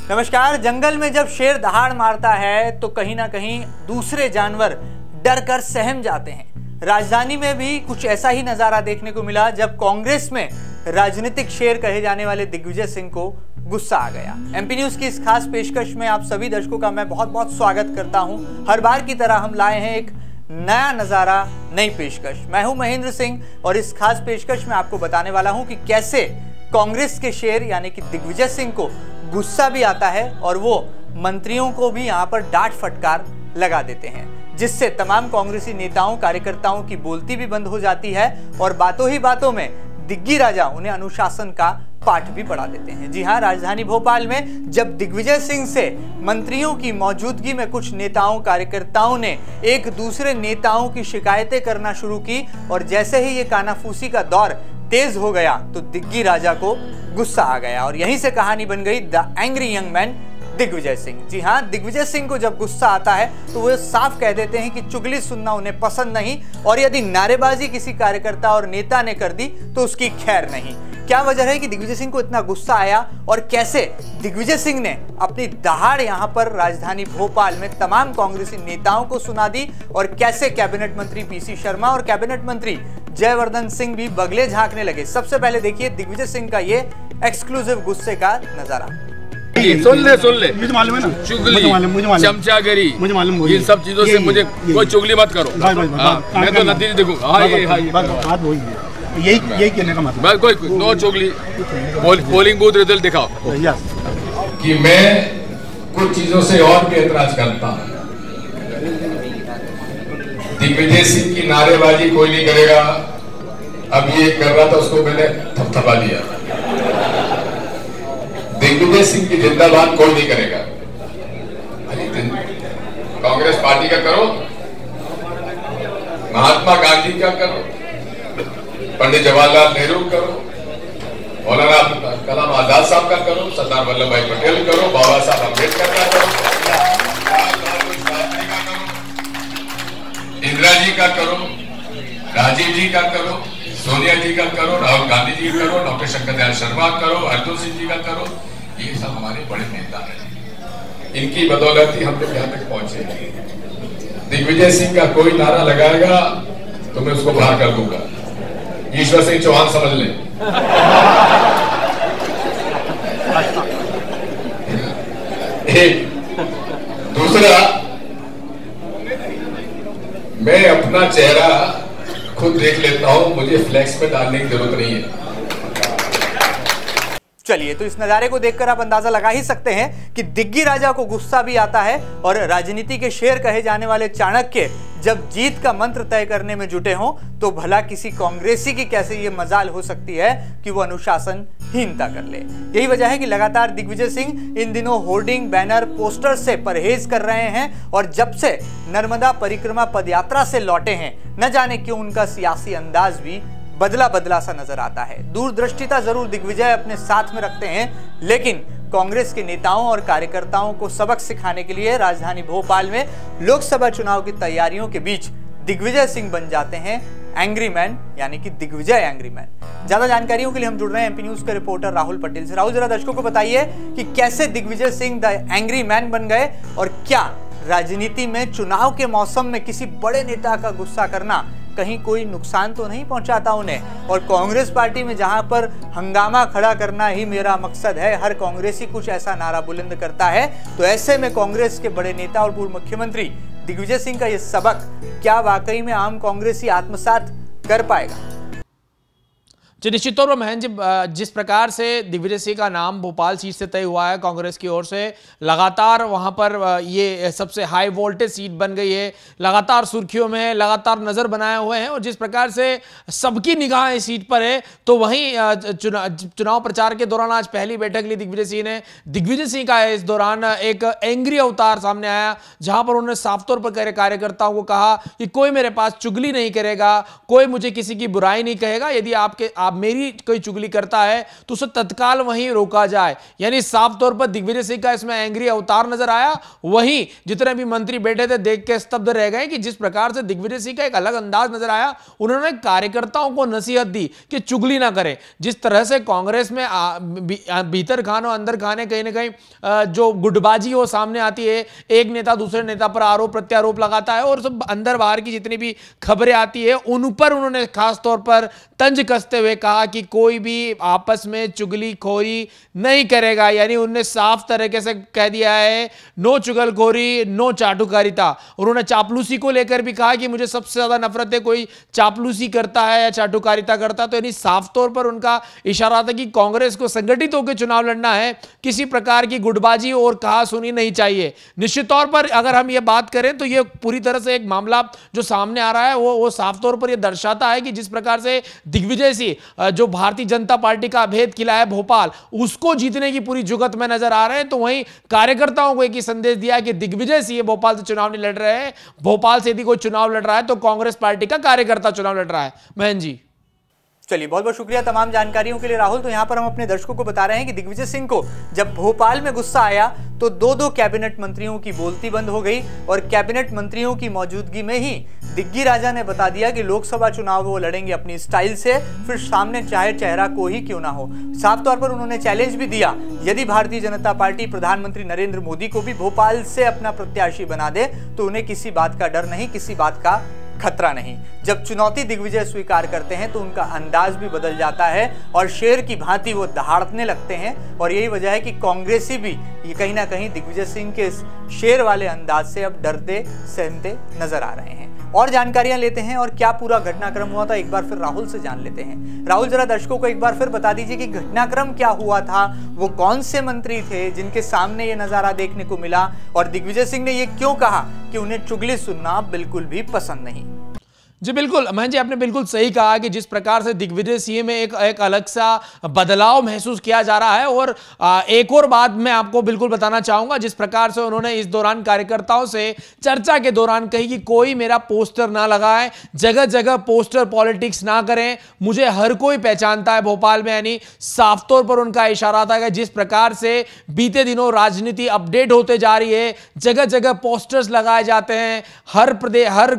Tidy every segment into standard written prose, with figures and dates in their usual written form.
नमस्कार। जंगल में जब शेर दहाड़ मारता है तो कहीं ना कहीं दूसरे जानवर डर कर सहम जाते हैं। राजधानी में भी कुछ ऐसा ही नजारा देखने को मिला जब कांग्रेस में राजनीतिक शेर कहे जाने वाले दिग्विजय सिंह को गुस्सा आ गया। एमपी न्यूज की इस खास पेशकश में आप सभी दर्शकों का मैं बहुत बहुत स्वागत करता हूं। हर बार की तरह हम लाए हैं एक नया नजारा, नई पेशकश। मैं हूं महेंद्र सिंह और इस खास पेशकश में आपको बताने वाला हूं कि कैसे कांग्रेस के शेर यानी कि दिग्विजय सिंह को गुस्सा भी आता है और वो मंत्रियों को भी यहां पर डांट फटकार लगा देते हैं, जिससे तमाम कांग्रेसी नेताओं कार्यकर्ताओं की बोलती भी बंद हो जाती है और बातों ही बातों में दिग्गी राजा उन्हें अनुशासन का पाठ भी पढ़ा देते हैं। जी हां, राजधानी भोपाल में जब दिग्विजय सिंह से मंत्रियों की मौजूदगी में कुछ नेताओं कार्यकर्ताओं ने एक दूसरे नेताओं की शिकायतें करना शुरू की और जैसे ही ये कानाफूसी का दौर तेज हो गया तो दिग्गी राजा को गुस्सा आ गया और यहीं से कहानी बन गई the angry young man Digvijay Singh. जी हां, दिग्विजय सिंह को जब गुस्सा आता है तो वो साफ कह देते हैं कि चुगली सुनना उन्हें पसंद नहीं और यदि नारेबाजी किसी कार्यकर्ता और नेता ने कर दी तो उसकी खैर नहीं। क्या वजह है कि दिग्विजय सिंह को इतना गुस्सा आया और कैसे दिग्विजय सिंह ने अपनी दहाड़ यहां पर राजधानी भोपाल में तमाम कांग्रेसी नेताओं को सुना दी और कैसे कैबिनेट मंत्री पीसी शर्मा और कैबिनेट मंत्री जयवर्धन सिंह भी बगले झांकने लगे। सबसे पहले देखिए दिग्विजय सिंह का ये एक्सक्लूसिव गुस्से का नजारा। सुन ले मुझे मालूम है ना, चुगली चमचागिरी मुझे मालूम, इन सब चीजों से मुझे कोई चुगली मत करो। मैं तो नतीजे देखूंगा। यही कहने का मतलब, कोई नो चुगली। पोलिंग बूथ रिजल्ट दिखाओ कि मैं कुछ चीजों से और भी एतराज करता हूं। दिग्विजय सिंह की नारेबाजी कोई नहीं करेगा। अब ये कर रहा था, उसको मैंने थपथपा दिया। दिग्विजय सिंह की जिंदाबाद कोई नहीं करेगा। कांग्रेस पार्टी का करो, महात्मा गांधी का करो, पंडित जवाहरलाल नेहरू करो, मौलाना कलाम आजाद साहब का करो, सरदार वल्लभ भाई पटेल करो, बाबा साहब अम्बेडकर का करो, इंदिरा जी का करो, राजीव जी का करो, सोनिया जी का करो, राहुल गांधी जी का करो, डॉक्टर शंकर दयाल शर्मा करो, अर्जुन सिंह जी का करो। ये सब हमारे बड़े नेता हैं, इनकी बदौलत ही हम लोग यहाँ तक पहुंचे। दिग्विजय सिंह का कोई नारा लगाएगा तो मैं उसको बाहर कर दूंगा। ईश्वर सिंह चौहान समझ ले। एक दूसरा, मैं अपना चेहरा खुद देख लेता हूं, मुझे फ्लैक्स पे डालने की जरूरत नहीं है। चलिए, तो इस नजारे को देखकर आप अंदाजा लगा ही सकते हैं कि दिग्गी राजा को गुस्सा भी आता है और राजनीति के शेर कहे जाने वाले चाणक्य जब जीत का मंत्र तय करने में जुटे हों तो भला किसी कांग्रेसी की कैसे ये मजाल हो सकती है कि वो अनुशासनहीनता कर ले। यही वजह है कि लगातार दिग्विजय सिंह इन दिनों होर्डिंग, बैनर, पोस्टर से परहेज कर रहे हैं और जब से नर्मदा परिक्रमा पदयात्रा से लौटे हैं न जाने क्यों उनका सियासी अंदाज भी बदला सा नजर आता है। दूरदृष्टिता जरूर दिग्विजय अपने साथ में रखते हैं, लेकिन कांग्रेस के नेताओं और कार्यकर्ताओं को सबक सिखाने के लिए राजधानी भोपाल में लोकसभा चुनाव की तैयारियों के बीच दिग्विजय सिंह बन जाते हैं एंग्री मैन, यानी कि दिग्विजय एंग्री मैन। ज्यादा जानकारियों के लिए हम जुड़ रहे हैं एमपी न्यूज के रिपोर्टर राहुल पटेल से। राहुल, जरा दर्शकों को बताइए कि कैसे Digvijay Singh the angry man बन गए और क्या राजनीति में चुनाव के मौसम में किसी बड़े नेता का गुस्सा करना कहीं कोई नुकसान तो नहीं पहुंचाता उन्हें। और कांग्रेस पार्टी में जहां पर हंगामा खड़ा करना ही मेरा मकसद है, हर कांग्रेसी कुछ ऐसा नारा बुलंद करता है, तो ऐसे में कांग्रेस के बड़े नेता और पूर्व मुख्यमंत्री दिग्विजय सिंह का यह सबक क्या वाकई में आम कांग्रेसी आत्मसात कर पाएगा? जी, निश्चित तौर पर महेंद्र जी, जिस प्रकार से दिग्विजय सिंह का नाम भोपाल सीट से तय हुआ है कांग्रेस की ओर से, लगातार वहां पर ये सबसे हाई वोल्टेज सीट बन गई है, लगातार सुर्खियों में है, लगातार नजर बनाए हुए हैं और जिस प्रकार से सबकी निगाह इस सीट पर है, तो वहीं चुनाव प्रचार के दौरान आज पहली बैठक ली दिग्विजय सिंह ने। दिग्विजय सिंह का इस दौरान एक एंग्री अवतार सामने आया, जहां पर उन्होंने साफ तौर पर कार्यकर्ताओं को कहा कि कोई मेरे पास चुगली नहीं करेगा, कोई मुझे किसी की बुराई नहीं कहेगा। यदि आप मेरी कोई चुगली करता है तो उसे तत्काल वहीं रोका जाए। यानी साफ तौर पर दिग्विजय सिंह का इसमें एंग्री अवतार नजर आया। वहीं जितने भी मंत्री बैठे थे देख के स्तब्ध रह गए कि जिस प्रकार से दिग्विजय सिंह का एक अलग अंदाज नजर आया। उन्होंने कार्यकर्ताओं को नसीहत दी कि चुगली ना करें। जिस तरह से कांग्रेस में भीतर खानो अंदर खाने कहीं ना कहीं जो गुटबाजी वो सामने आती है, एक नेता दूसरे नेता पर आरोप प्रत्यारोप लगाता है और सब अंदर बाहर की जितनी भी खबरें आती है उन पर उन्होंने खास तौर पर तंज कसते हुए कहा कि कोई भी आपस में चुगलीखोरी नहीं करेगा। यानी उन्होंने साफ तरीके से कह दिया है नो चुगलखोरी, नो चाटुकारिता। उन्होंने चापलूसी को लेकर भी कहा कि मुझे सबसे ज्यादा नफरत है कोई चापलूसी करता है या चाटुकारिता करता है। तो यानी साफ तौर पर उनका इशारा था कि कांग्रेस को संगठित होकर चुनाव लड़ना है, किसी प्रकार की गुटबाजी और कहा सुनी नहीं चाहिए। निश्चित तौर पर अगर हम ये बात करें तो ये पूरी तरह से एक मामला जो सामने आ रहा है वो साफ तौर पर ये दर्शाता है कि जिस प्रकार से दिग्विजय सिंह जो भारतीय जनता पार्टी का अभेद किला है भोपाल, उसको जीतने की पूरी जुगत में नजर आ रहे हैं। तो वहीं कार्यकर्ताओं को एक ही संदेश दिया कि दिग्विजय सिंह भोपाल से चुनाव नहीं लड़ रहे हैं। भोपाल से यदि कोई चुनाव लड़ रहा है तो कांग्रेस पार्टी का कार्यकर्ता चुनाव लड़ रहा है। महन जी, चलिए बहुत बहुत शुक्रिया तमाम जानकारियों के लिए राहुल। तो यहाँ पर हम अपने दर्शकों को बता रहे हैं कि दिग्विजय सिंह को जब भोपाल में गुस्सा आया तो दो कैबिनेट मंत्रियों की बोलती बंद हो गई और कैबिनेट मंत्रियों की मौजूदगी में ही दिग्गी राजा ने बता दिया कि लोकसभा चुनाव वो लड़ेंगे अपनी स्टाइल से, फिर सामने चाहे चेहरा को ही क्यों ना हो। साफ तौर पर उन्होंने चैलेंज भी दिया, यदि भारतीय जनता पार्टी प्रधानमंत्री नरेंद्र मोदी को भी भोपाल से अपना प्रत्याशी बना दे तो उन्हें किसी बात का डर नहीं, किसी बात का खतरा नहीं। जब चुनौती दिग्विजय स्वीकार करते हैं तो उनका अंदाज भी बदल जाता है और शेर की भांति वो दहाड़ने लगते हैं। और यही वजह है कि कांग्रेसी भी ये कहीं ना कहीं दिग्विजय सिंह के इस शेर वाले अंदाज से अब डरते सहमते नजर आ रहे हैं। और जानकारियां लेते हैं और क्या पूरा घटनाक्रम हुआ था एक बार फिर राहुल से जान लेते हैं। राहुल, जरा दर्शकों को एक बार फिर बता दीजिए कि घटनाक्रम क्या हुआ था, वो कौन से मंत्री थे जिनके सामने ये नजारा देखने को मिला और दिग्विजय सिंह ने ये क्यों कहा कि उन्हें चुगली सुनना बिल्कुल भी पसंद नहीं। जी बिल्कुल महन जी, आपने बिल्कुल सही कहा कि जिस प्रकार से दिग्विजय सिंह में एक अलग सा बदलाव महसूस किया जा रहा है। और एक और बात मैं आपको बिल्कुल बताना चाहूंगा, जिस प्रकार से उन्होंने इस दौरान कार्यकर्ताओं से चर्चा के दौरान कही कि कोई मेरा पोस्टर ना लगाए, जगह जगह पोस्टर पॉलिटिक्स ना करें, मुझे हर कोई पहचानता है भोपाल में। यानी साफ तौर पर उनका इशारा था कि जिस प्रकार से बीते दिनों राजनीति अपडेट होते जा रही है, जगह जगह पोस्टर्स लगाए जाते हैं, हर प्रदेश हर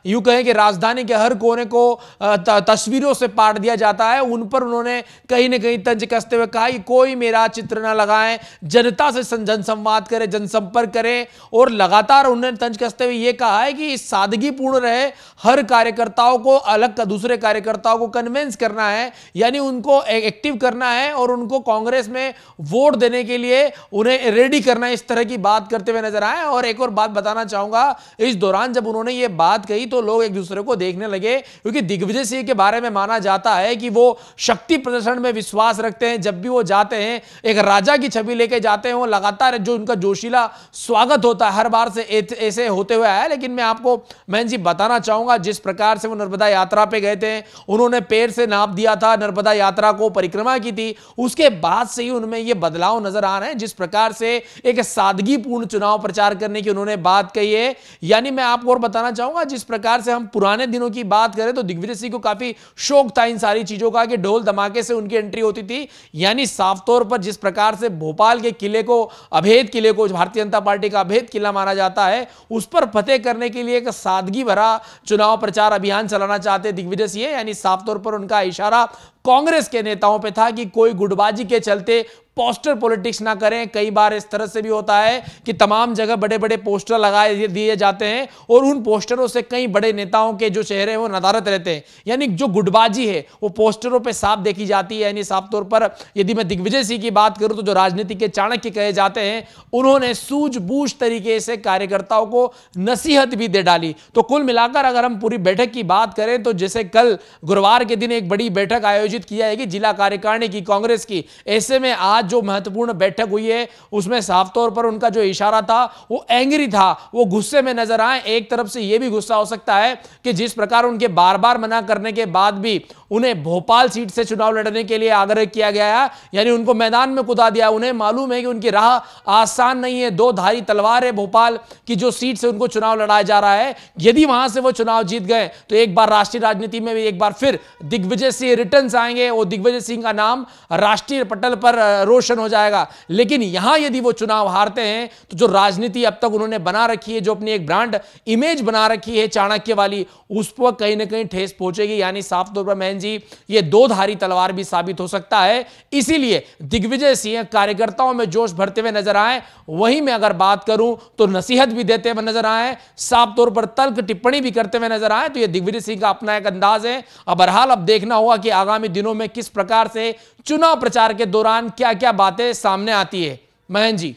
यूं कहें कि राजधानी के हर कोने को तस्वीरों से पाट दिया जाता है। उन पर उन्होंने कहीं ना कहीं तंज कसते हुए कहा कि कोई मेरा चित्र ना लगाएं, जनता से जनसंवाद करें, जनसंपर्क करें। और लगातार उन्होंने तंज कसते हुए यह कहा है कि सादगीपूर्ण रहे, हर कार्यकर्ताओं को अलग दूसरे कार्यकर्ताओं को कन्विंस करना है, यानी उनको एक्टिव करना है और उनको कांग्रेस में वोट देने के लिए उन्हें रेडी करना है। इस तरह की बात करते हुए नजर आए। और एक और बात बताना चाहूंगा, इस दौरान जब उन्होंने ये बात कही तो लोग एक दूसरे को देखने लगे, क्योंकि दिग्विजय सिंह के बारे में माना जाता है कि वो शक्ति प्रदर्शन में विश्वास रखते हैं। जब भी वो जाते हैं एक राजा की छवि लेके जाते हैं, वो लगातार जो उनका जोशीला स्वागत होता है हर बार से ऐसे होते हुए आया। लेकिन मैं आपको महन जी बताना चाहूंगा, जिस प्रकार से वो नर्मदा यात्रा पे गए थे, उन्होंने पैर से नाप दिया था, नर्मदा यात्रा को परिक्रमा की थी, उसके बाद से ही उनमें ये बदलाव नजर आ रहे हैं। जिस प्रकार से एक सादगीपूर्ण चुनाव प्रचार करने की उन्होंने बात कही है। यानी मैं आपको और बताना चाहूंगा, जिस प्रकार से हम पुराने दिनों की बात करें तो दिग्विजय सिंह को काफी शौक था इन सारी चीजों का कि ढोल धमाके से उनकी एंट्री होती थी। यानी साफ तौर पर जिस प्रकार से भोपाल के किले को, अभेद किले को, भारतीय जनता पार्टी का अभेद किला माना जाता है, उस पर फतेह करने के लिए एक सादगी भरा चुनाव प्रचार अभियान चलाना चाहते दिग्विजय सिंह। यानी साफ तौर पर उनका इशारा कांग्रेस के नेताओं पे था कि कोई गुटबाजी के चलते पोस्टर पॉलिटिक्स ना करें। कई बार इस तरह से भी होता है कि तमाम जगह बड़े बड़े पोस्टर लगाए दिए जाते हैं और उन पोस्टरों से कई बड़े नेताओं के जो चेहरे हैं वो नदारत रहते हैं। यानी जो गुटबाजी है वो पोस्टरों पे साफ देखी जाती है। यानी साफ तौर पर यदि मैं दिग्विजय सिंह की बात करूं तो जो राजनीति के चाणक्य कहे जाते हैं, उन्होंने सूझबूझ तरीके से कार्यकर्ताओं को नसीहत भी दे डाली। तो कुल मिलाकर अगर हम पूरी बैठक की बात करें तो जैसे कल गुरुवार के दिन एक बड़ी बैठक आयोजित की जाएगी जिला कार्यकारिणी की कांग्रेस की, ऐसे में आज जो महत्वपूर्ण बैठक हुई है उसमें साफ तौर पर उनका जो इशारा था वो एंग्री था, वो गुस्से में नजर आए। एक तरफ से यह भी गुस्सा हो सकता है कि जिस प्रकार उनके बार बार मना करने के बाद भी उन्हें भोपाल सीट से चुनाव लड़ने के लिए आग्रह किया गया है, यानी उनको मैदान में कूदा दिया। उन्हें मालूम है कि उनकी राह आसान नहीं है, दो धारी तलवार है भोपाल की जो सीट से उनको चुनाव लड़ाया जा रहा है। यदि वहां से वो चुनाव जीत गए तो एक बार राष्ट्रीय राजनीति में भी एक बार फिर दिग्विजय सिंह रिटर्न्स आएंगे और दिग्विजय सिंह का नाम राष्ट्रीय पटल पर रोशन हो जाएगा। लेकिन यहां यदि वो चुनाव हारते हैं तो जो राजनीति अब तक उन्होंने बना रखी है, जो अपनी एक ब्रांड इमेज बना रखी है चाणक्य वाली, उस पर कहीं ना कहीं ठेस पहुंचेगी। यानी साफ तौर पर महन जी ये दो धारी तलवार भी साबित हो सकता है। इसीलिए दिग्विजय सिंह कार्यकर्ताओं में जोश भरते हुए नजर आए। वहीं मैं अगर बात करूं तो नसीहत भी देते हुए नजर आए, साफ तौर पर तल्ख टिप्पणी भी करते हुए नजर आए। तो ये दिग्विजय सिंह का अपना एक अंदाज है। अब बहरहाल अब देखना होगा कि आगामी दिनों में किस प्रकार से चुनाव प्रचार के दौरान क्या क्या बातें सामने आती है। महन जी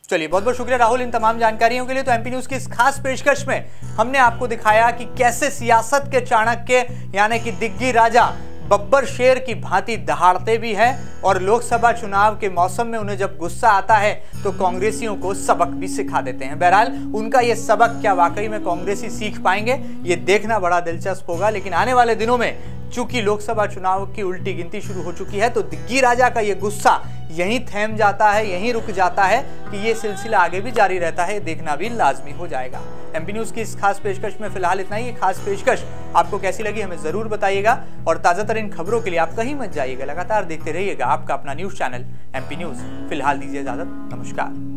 चलिए, बहुत बहुत शुक्रिया राहुल इन तमाम जानकारियों के लिए। तो एमपी न्यूज की इस खास पेशकश में हमने आपको दिखाया कि कैसे सियासत के चाणक्य यानी कि दिग्गी राजा बब्बर शेर की भांति दहाड़ते भी हैं और लोकसभा चुनाव के मौसम में उन्हें जब गुस्सा आता है तो कांग्रेसियों को सबक भी सिखा देते हैं। बहरहाल उनका ये सबक क्या वाकई में कांग्रेसी सीख पाएंगे, ये देखना बड़ा दिलचस्प होगा। लेकिन आने वाले दिनों में चूंकि लोकसभा चुनाव की उल्टी गिनती शुरू हो चुकी है तो दिग्गी राजा का ये गुस्सा यहीं थम जाता है, यहीं रुक जाता है कि ये सिलसिला आगे भी जारी रहता है, देखना भी लाजमी हो जाएगा। एमपी न्यूज की इस खास पेशकश में फिलहाल इतना ही। खास पेशकश आपको कैसी लगी हमें जरूर बताइएगा और ताजा तरीन खबरों के लिए आप कहीं मत जाइएगा, लगातार देखते रहिएगा आपका अपना न्यूज चैनल एमपी न्यूज। फिलहाल दीजिए इजाजत, नमस्कार।